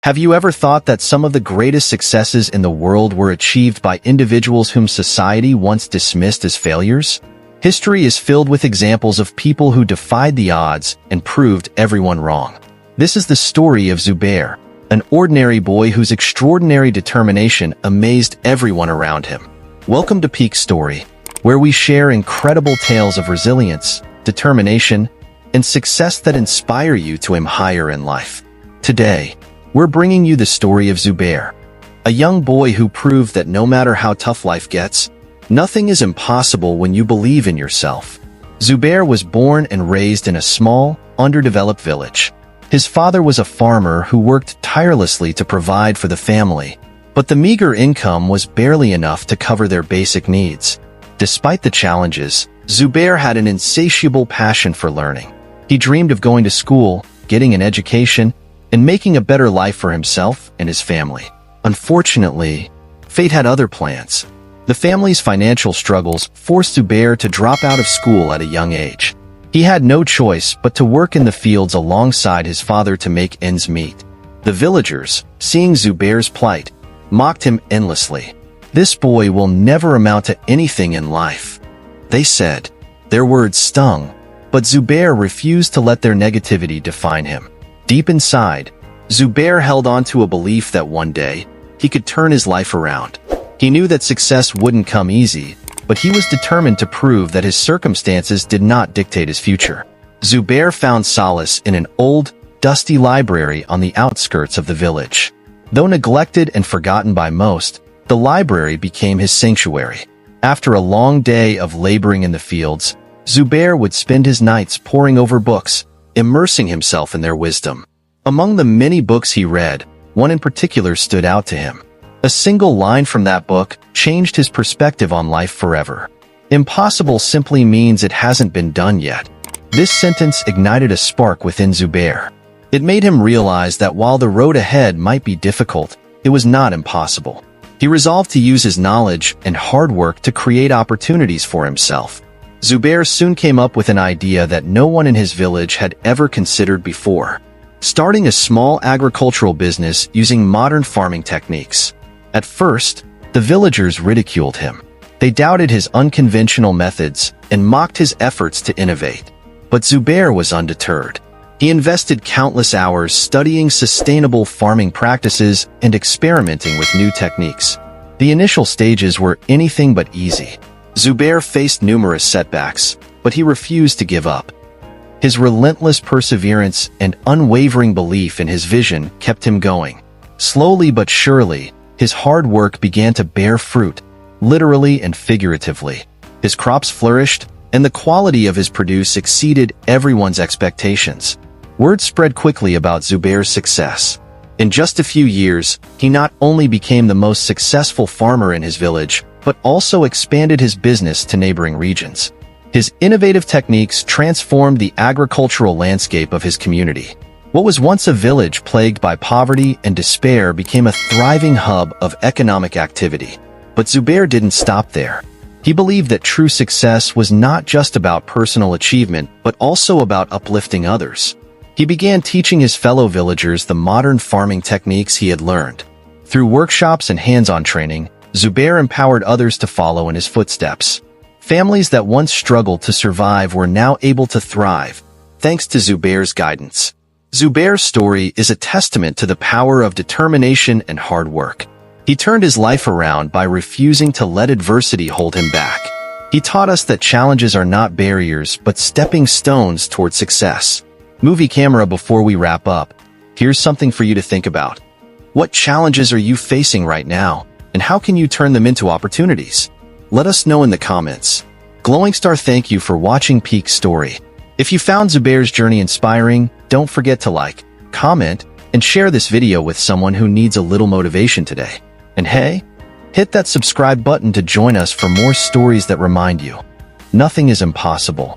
Have you ever thought that some of the greatest successes in the world were achieved by individuals whom society once dismissed as failures? History is filled with examples of people who defied the odds and proved everyone wrong. This is the story of Zubair, an ordinary boy whose extraordinary determination amazed everyone around him. Welcome to Peak Story, where we share incredible tales of resilience, determination, and success that inspire you to aim higher in life. Today, we're bringing you the story of Zubair, a young boy who proved that no matter how tough life gets, nothing is impossible when you believe in yourself. Zubair was born and raised in a small, underdeveloped village. His father was a farmer who worked tirelessly to provide for the family, but the meager income was barely enough to cover their basic needs. Despite the challenges, Zubair had an insatiable passion for learning. He dreamed of going to school, getting an education, and making a better life for himself and his family. Unfortunately, fate had other plans. The family's financial struggles forced Zubair to drop out of school at a young age. He had no choice but to work in the fields alongside his father to make ends meet. The villagers, seeing Zubair's plight, mocked him endlessly. "This boy will never amount to anything in life," they said. Their words stung, but Zubair refused to let their negativity define him. Deep inside, Zubair held on to a belief that one day, he could turn his life around. He knew that success wouldn't come easy, but he was determined to prove that his circumstances did not dictate his future. Zubair found solace in an old, dusty library on the outskirts of the village. Though neglected and forgotten by most, the library became his sanctuary. After a long day of laboring in the fields, Zubair would spend his nights poring over books, immersing himself in their wisdom. Among the many books he read, one in particular stood out to him. A single line from that book changed his perspective on life forever. "Impossible simply means it hasn't been done yet." This sentence ignited a spark within Zubair. It made him realize that while the road ahead might be difficult, it was not impossible. He resolved to use his knowledge and hard work to create opportunities for himself. Zubair soon came up with an idea that no one in his village had ever considered before: starting a small agricultural business using modern farming techniques. At first, the villagers ridiculed him. They doubted his unconventional methods and mocked his efforts to innovate. But Zubair was undeterred. He invested countless hours studying sustainable farming practices and experimenting with new techniques. The initial stages were anything but easy. Zubair faced numerous setbacks, but he refused to give up. His relentless perseverance and unwavering belief in his vision kept him going. Slowly but surely, his hard work began to bear fruit, literally and figuratively. His crops flourished, and the quality of his produce exceeded everyone's expectations. Word spread quickly about Zubair's success. In just a few years, he not only became the most successful farmer in his village, but also expanded his business to neighboring regions. His innovative techniques transformed the agricultural landscape of his community. What was once a village plagued by poverty and despair became a thriving hub of economic activity. But Zubair didn't stop there. He believed that true success was not just about personal achievement, but also about uplifting others. He began teaching his fellow villagers the modern farming techniques he had learned. Through workshops and hands-on training, Zubair empowered others to follow in his footsteps. Families that once struggled to survive were now able to thrive, thanks to Zubair's guidance. Zubair's story is a testament to the power of determination and hard work. He turned his life around by refusing to let adversity hold him back. He taught us that challenges are not barriers, but stepping stones toward success. Movie camera, before we wrap up, here's something for you to think about. What challenges are you facing right now, and how can you turn them into opportunities? Let us know in the comments. Glowing Star, thank you for watching Peak Story. If you found Zubair's journey inspiring, don't forget to like, comment, and share this video with someone who needs a little motivation today. And hey, hit that subscribe button to join us for more stories that remind you nothing is impossible.